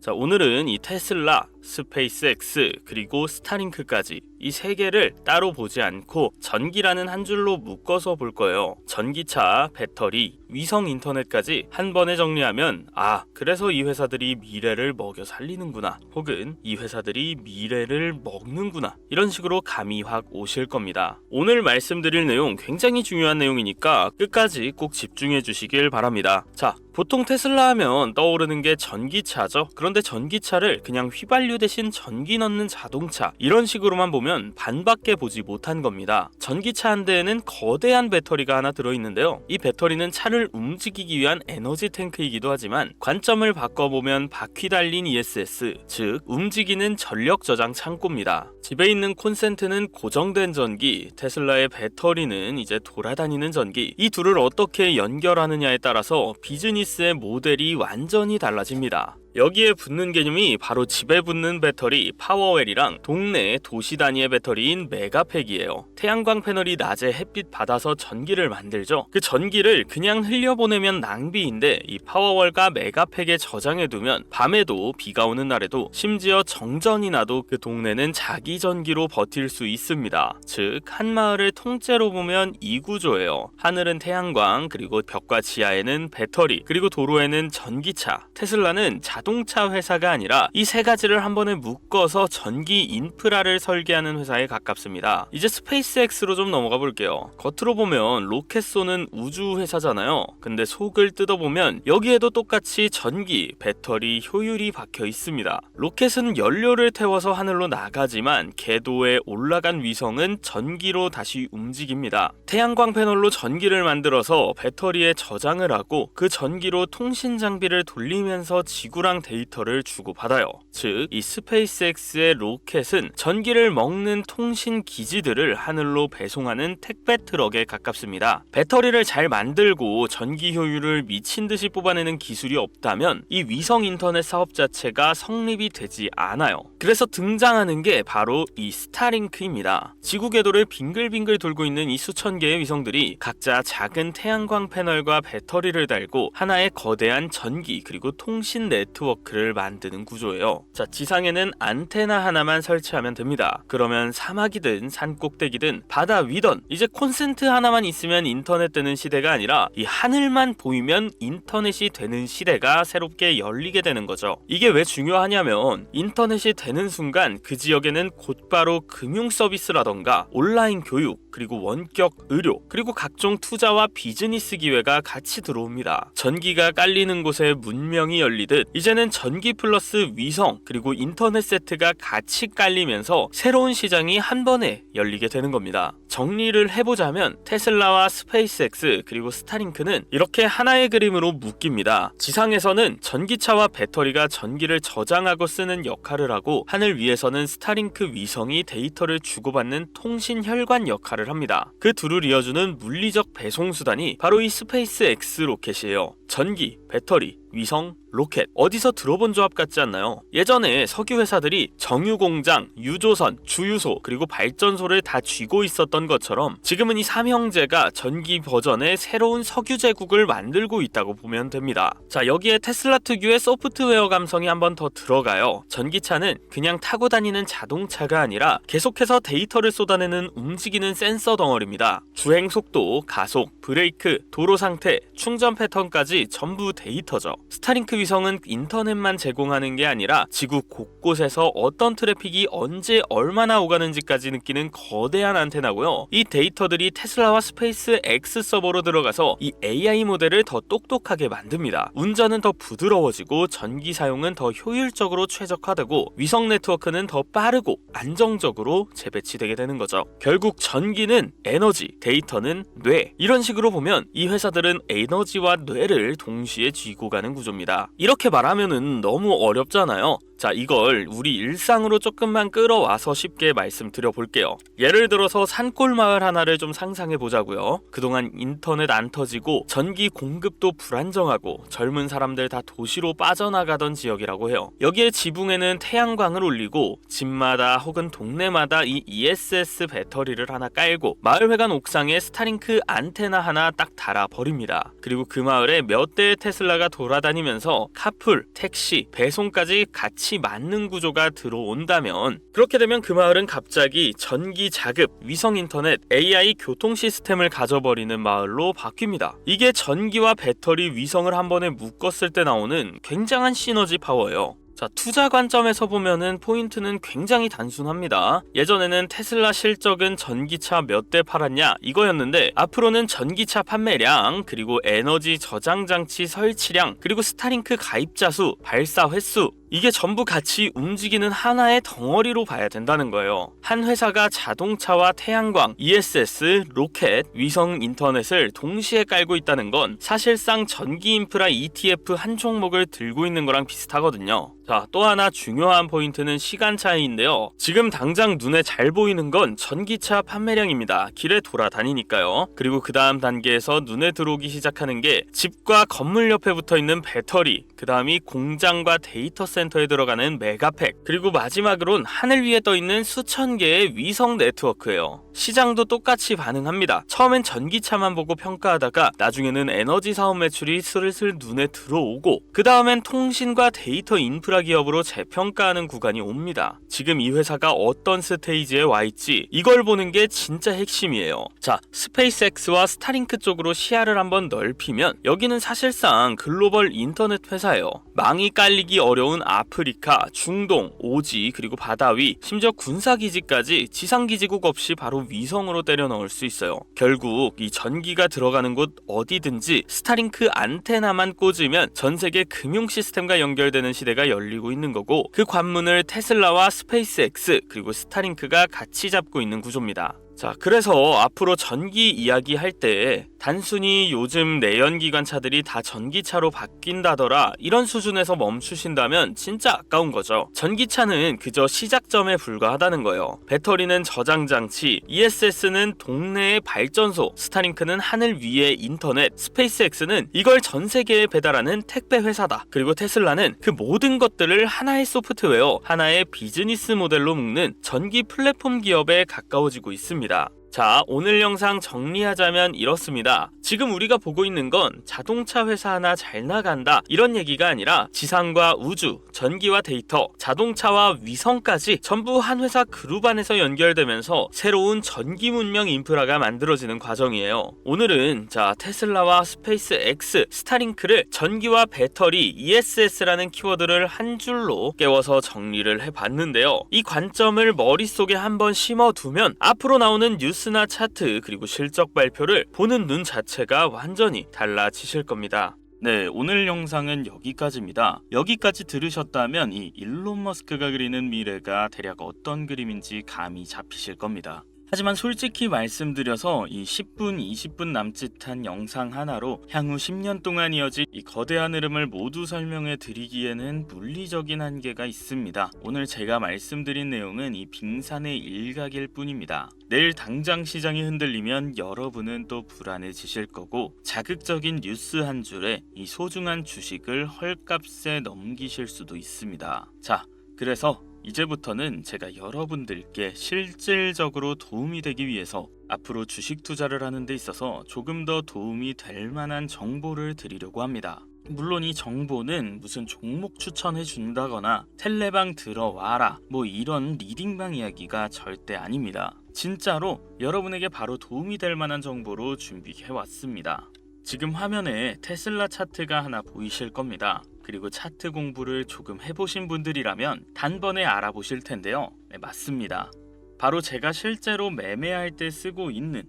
자, 오늘은 이 테슬라, 스페이스X, 그리고 스타링크까지 이 세 개를 따로 보지 않고 전기라는 한 줄로 묶어서 볼 거예요. 전기차, 배터리, 위성 인터넷까지 한 번에 정리하면 그래서 이 회사들이 미래를 먹여 살리는구나, 혹은 이 회사들이 미래를 먹는구나, 이런 식으로 감이 확 오실 겁니다. 오늘 말씀드릴 내용 굉장히 중요한 내용이니까 끝까지 꼭 집중해 주시길 바랍니다. 자, 보통 테슬라 하면 떠오르는 게 전기차죠. 그런데 전기차를 그냥 휘발유 대신 전기 넣는 자동차, 이런 식으로만 보면 반밖에 보지 못한 겁니다. 전기차 한 대에는 거대한 배터리가 하나 들어있는데요. 이 배터리는 차를 움직이기 위한 에너지 탱크이기도 하지만 관점을 바꿔보면 바퀴 달린 ESS, 즉 움직이는 전력 저장 창고입니다. 집에 있는 콘센트는 고정된 전기, 테슬라의 배터리는 이제 돌아다니는 전기, 이 둘을 어떻게 연결하느냐에 따라서 비즈니스의 모델이 완전히 달라집니다. 여기에 붙는 개념이 바로 집에 붙는 배터리 파워웰이랑 동네 도시 단위의 배터리인 메가팩이에요. 태양광 패널이 낮에 햇빛 받아서 전기를 만들죠. 그 전기를 그냥 흘려보내면 낭비인데 이 파워웰과 메가팩에 저장해두면 밤에도 비가 오는 날에도 심지어 정전이 나도 그 동네는 자기 전기로 버틸 수 있습니다. 즉 한 마을을 통째로 보면 이 구조예요. 하늘은 태양광, 그리고 벽과 지하에는 배터리, 그리고 도로에는 전기차. 테슬라는 자동차 회사가 아니라 이 세 가지를 한 번에 묶어서 전기 인프라를 설계하는 회사에 가깝습니다. 이제 스페이스X로 좀 넘어가 볼게요. 겉으로 보면 로켓 쏘는 우주 회사잖아요. 근데 속을 뜯어보면 여기에도 똑같이 전기, 배터리, 효율이 박혀 있습니다. 로켓은 연료를 태워서 하늘로 나가지만 궤도에 올라간 위성은 전기로 다시 움직입니다. 태양광 패널로 전기를 만들어서 배터리에 저장을 하고 그 전기로 통신 장비를 돌리면서 지구랑 데이터를 주고받아요. 즉, 이 스페이스X의 로켓은 전기를 먹는 통신 기지들을 하늘로 배송하는 택배 트럭에 가깝습니다. 배터리를 잘 만들고 전기 효율을 미친 듯이 뽑아내는 기술이 없다면 이 위성 인터넷 사업 자체가 성립이 되지 않아요. 그래서 등장하는 게 바로 이 스타링크입니다. 지구 궤도를 빙글빙글 돌고 있는 이 수천 개의 위성들이 각자 작은 태양광 패널과 배터리를 달고 하나의 거대한 전기 그리고 통신 네트워크를 만드는 구조예요. 자, 지상에는 안테나 하나만 설치하면 됩니다. 그러면 사막이든 산꼭대기든 바다 위든 이제 콘센트 하나만 있으면 인터넷 되는 시대가 아니라 이 하늘만 보이면 인터넷이 되는 시대가 새롭게 열리게 되는 거죠. 이게 왜 중요하냐면 인터넷이 되는 순간 그 지역에는 곧바로 금융 서비스라던가 온라인 교육, 그리고 원격 의료, 그리고 각종 투자와 비즈니스 기회가 같이 들어옵니다. 전기가 깔리는 곳에 문명이 열리듯 이제는 전기 플러스 위성 그리고 인터넷 세트가 같이 깔리면서 새로운 시장이 한 번에 열리게 되는 겁니다. 정리를 해보자면 테슬라와 스페이스X 그리고 스타링크는 이렇게 하나의 그림으로 묶입니다. 지상에서는 전기차와 배터리가 전기를 저장하고 쓰는 역할을 하고 하늘 위에서는 스타링크 위성이 데이터를 주고받는 통신 혈관 역할을 합니다. 그 둘을 이어주는 물리적 배송 수단이 바로 이 스페이스X 로켓이에요. 전기, 배터리, 위성, 로켓, 어디서 들어본 조합 같지 않나요? 예전에 석유 회사들이 정유 공장, 유조선, 주유소, 그리고 발전소를 다 쥐고 있었던 것처럼 지금은 이 삼형제가 전기 버전의 새로운 석유 제국을 만들고 있다고 보면 됩니다. 자, 여기에 테슬라 특유의 소프트웨어 감성이 한번 더 들어가요. 전기차는 그냥 타고 다니는 자동차가 아니라 계속해서 데이터를 쏟아내는 움직이는 센서 덩어리입니다. 주행 속도, 가속, 브레이크, 도로 상태, 충전 패턴까지 전부 데이터죠. 스타링크 위성은 인터넷만 제공하는 게 아니라 지구 곳곳에서 어떤 트래픽이 언제 얼마나 오가는지까지 느끼는 거대한 안테나고요. 이 데이터들이 테슬라와 스페이스 X 서버로 들어가서 이 AI 모델을 더 똑똑하게 만듭니다. 운전은 더 부드러워지고 전기 사용은 더 효율적으로 최적화되고 위성 네트워크는 더 빠르고 안정적으로 재배치되게 되는 거죠. 결국 전기는 에너지, 데이터는 뇌, 이런 식으로 보면 이 회사들은 에너지와 뇌를 동시에 쥐고 가는 구조입니다. 이렇게 말하면은 너무 어렵잖아요. 자, 이걸 우리 일상으로 조금만 끌어와서 쉽게 말씀드려 볼게요. 예를 들어서 산골 마을 하나를 좀 상상해 보자고요. 그동안 인터넷 안 터지고 전기 공급도 불안정하고 젊은 사람들 다 도시로 빠져나가던 지역이라고 해요. 여기에 지붕에는 태양광을 올리고 집마다 혹은 동네마다 이 ESS 배터리를 하나 깔고 마을회관 옥상에 스타링크 안테나 하나 딱 달아 버립니다. 그리고 그 마을에 몇 대의 테슬라가 돌아다니면서 카풀, 택시, 배송까지 같이 맞는 구조가 들어온다면, 그렇게 되면 그 마을은 갑자기 전기 자급, 위성 인터넷, AI 교통 시스템을 가져버리는 마을로 바뀝니다. 이게 전기와 배터리, 위성을 한 번에 묶었을 때 나오는 굉장한 시너지 파워예요. 자, 투자 관점에서 보면은 포인트는 굉장히 단순합니다. 예전에는 테슬라 실적은 전기차 몇 대 팔았냐 이거였는데, 앞으로는 전기차 판매량, 그리고 에너지 저장 장치 설치량, 그리고 스타링크 가입자 수, 발사 횟수, 이게 전부 같이 움직이는 하나의 덩어리로 봐야 된다는 거예요. 한 회사가 자동차와 태양광, ESS, 로켓, 위성 인터넷을 동시에 깔고 있다는 건 사실상 전기 인프라 ETF 한 종목을 들고 있는 거랑 비슷하거든요. 자, 또 하나 중요한 포인트는 시간 차이인데요. 지금 당장 눈에 잘 보이는 건 전기차 판매량입니다. 길에 돌아다니니까요. 그리고 그 다음 단계에서 눈에 들어오기 시작하는 게 집과 건물 옆에 붙어 있는 배터리, 그 다음이 공장과 데이터 센터에 들어가는 메가팩, 그리고 마지막으론 하늘 위에 떠 있는 수천 개의 위성 네트워크예요. 시장도 똑같이 반응합니다. 처음엔 전기차만 보고 평가하다가 나중에는 에너지 사업 매출이 슬슬 눈에 들어오고, 그 다음엔 통신과 데이터 인프라 기업으로 재평가하는 구간이 옵니다. 지금 이 회사가 어떤 스테이지에 와 있지, 이걸 보는 게 진짜 핵심이에요. 자, 스페이스X와 스타링크 쪽으로 시야를 한번 넓히면 여기는 사실상 글로벌 인터넷 회사예요. 망이 깔리기 어려운 아프리카, 중동, 오지, 그리고 바다 위, 심지어 군사기지까지 지상기지국 없이 바로 위성으로 때려 넣을 수 있어요. 결국 이 전기가 들어가는 곳 어디든지 스타링크 안테나만 꽂으면 전 세계 금융 시스템과 연결되는 시대가 열리고 있는 거고, 그 관문을 테슬라와 스페이스X 그리고 스타링크가 같이 잡고 있는 구조입니다. 자, 그래서 앞으로 전기 이야기 할 때 단순히 요즘 내연기관 차들이 다 전기차로 바뀐다더라 이런 수준에서 멈추신다면 진짜 아까운 거죠. 전기차는 그저 시작점에 불과하다는 거예요. 배터리는 저장장치, ESS는 동네의 발전소, 스타링크는 하늘 위의 인터넷, 스페이스X는 이걸 전 세계에 배달하는 택배 회사다. 그리고 테슬라는 그 모든 것들을 하나의 소프트웨어, 하나의 비즈니스 모델로 묶는 전기 플랫폼 기업에 가까워지고 있습니다. 자, 오늘 영상 정리하자면 이렇습니다. 지금 우리가 보고 있는 건 자동차 회사 하나 잘 나간다 이런 얘기가 아니라 지상과 우주, 전기와 데이터, 자동차와 위성까지 전부 한 회사 그룹 안에서 연결되면서 새로운 전기 문명 인프라가 만들어지는 과정이에요. 오늘은 자, 테슬라와 스페이스X, 스타링크를 전기와 배터리, ESS라는 키워드를 한 줄로 깨워서 정리를 해봤는데요. 이 관점을 머릿속에 한번 심어두면 앞으로 나오는 뉴스나 차트, 그리고 실적 발표를 보는 눈 자체가 완전히 달라지실 겁니다. 네, 오늘 영상은 여기까지입니다. 여기까지 들으셨다면 이 일론 머스크가 그리는 미래가 대략 어떤 그림인지 감이 잡히실 겁니다. 하지만 솔직히 말씀드려서 이 10분, 20분 남짓한 영상 하나로 향후 10년 동안 이어질 이 거대한 흐름을 모두 설명해 드리기에는 물리적인 한계가 있습니다. 오늘 제가 말씀드린 내용은 이 빙산의 일각일 뿐입니다. 내일 당장 시장이 흔들리면 여러분은 또 불안해지실 거고, 자극적인 뉴스 한 줄에 이 소중한 주식을 헐값에 넘기실 수도 있습니다. 자, 그래서 이제부터는 제가 여러분들께 실질적으로 도움이 되기 위해서 앞으로 주식 투자를 하는 데 있어서 조금 더 도움이 될 만한 정보를 드리려고 합니다. 물론 이 정보는 무슨 종목 추천해 준다거나 텔레방 들어와라 뭐 이런 리딩방 이야기가 절대 아닙니다. 진짜로 여러분에게 바로 도움이 될 만한 정보로 준비해 왔습니다. 지금 화면에 테슬라 차트가 하나 보이실 겁니다. 그리고 차트 공부를 조금 해보신 분들이라면 단번에 알아보실 텐데요. 네, 맞습니다. 바로 제가 실제로 매매할 때 쓰고 있는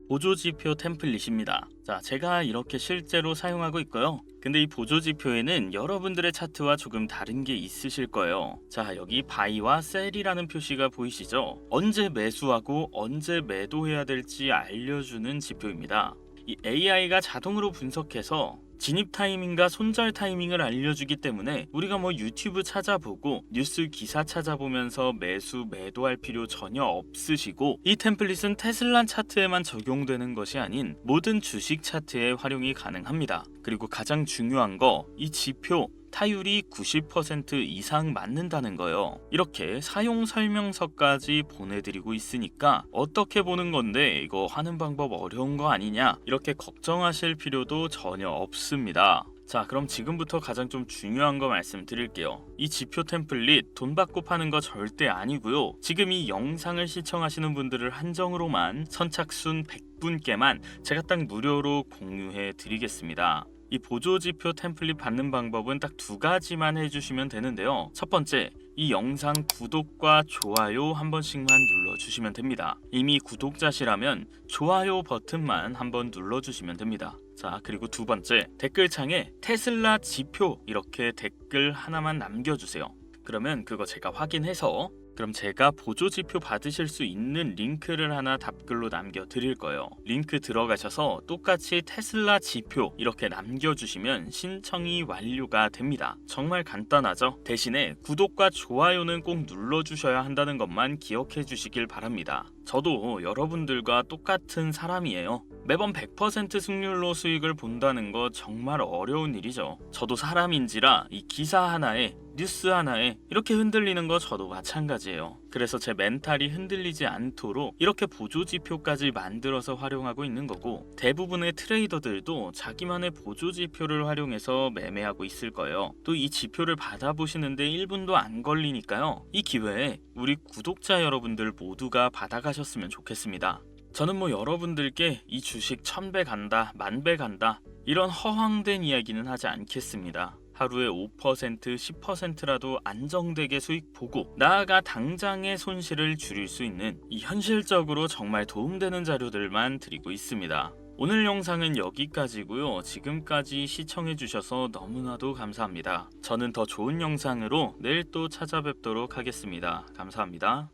보조지표 템플릿입니다. 자, 제가 이렇게 실제로 사용하고 있고요. 근데 이 보조지표에는 여러분들의 차트와 조금 다른 게 있으실 거예요. 자, 여기 바이와 셀이라는 표시가 보이시죠? 언제 매수하고 언제 매도해야 될지 알려주는 지표입니다. 이 AI가 자동으로 분석해서 진입 타이밍과 손절 타이밍을 알려주기 때문에 우리가 뭐 유튜브 찾아보고 뉴스 기사 찾아보면서 매수 매도할 필요 전혀 없으시고, 이 템플릿은 테슬라 차트에만 적용되는 것이 아닌 모든 주식 차트에 활용이 가능합니다. 그리고 가장 중요한 거, 이 지표 타율이 90% 이상 맞는다는 거예요. 이렇게 사용 설명서까지 보내드리고 있으니까 어떻게 보는 건데 이거 하는 방법 어려운 거 아니냐, 이렇게 걱정하실 필요도 전혀 없습니다. 자, 그럼 지금부터 가장 좀 중요한 거 말씀드릴게요. 이 지표 템플릿 돈 받고 파는 거 절대 아니고요. 지금 이 영상을 시청하시는 분들을 한정으로만 선착순 100분께만 제가 딱 무료로 공유해 드리겠습니다. 이 보조지표 템플릿 받는 방법은 딱 두 가지만 해주시면 되는데요. 첫 번째, 이 영상 구독과 좋아요 한 번씩만 눌러주시면 됩니다. 이미 구독자시라면 좋아요 버튼만 한번 눌러주시면 됩니다. 자, 그리고 두 번째, 댓글창에 테슬라 지표 이렇게 댓글 하나만 남겨주세요. 그러면 그거 제가 확인해서 그럼 제가 보조지표 받으실 수 있는 링크를 하나 답글로 남겨드릴 거예요. 링크 들어가셔서 똑같이 테슬라 지표 이렇게 남겨주시면 신청이 완료가 됩니다. 정말 간단하죠? 대신에 구독과 좋아요는 꼭 눌러주셔야 한다는 것만 기억해 주시길 바랍니다. 저도 여러분들과 똑같은 사람이에요. 매번 100% 승률로 수익을 본다는 거 정말 어려운 일이죠. 저도 사람인지라 이 기사 하나에 뉴스 하나에 이렇게 흔들리는 거 저도 마찬가지예요. 그래서 제 멘탈이 흔들리지 않도록 이렇게 보조지표까지 만들어서 활용하고 있는 거고, 대부분의 트레이더들도 자기만의 보조지표를 활용해서 매매하고 있을 거예요. 또 이 지표를 받아보시는데 1분도 안 걸리니까요. 이 기회에 우리 구독자 여러분들 모두가 받아가셨으면 좋겠습니다. 저는 뭐 여러분들께 이 주식 1000배 간다, 10,000배 간다 이런 허황된 이야기는 하지 않겠습니다. 하루에 5%, 10%라도 안정되게 수익 보고 나아가 당장의 손실을 줄일 수 있는 이 현실적으로 정말 도움되는 자료들만 드리고 있습니다. 오늘 영상은 여기까지고요. 지금까지 시청해주셔서 너무나도 감사합니다. 저는 더 좋은 영상으로 내일 또 찾아뵙도록 하겠습니다. 감사합니다.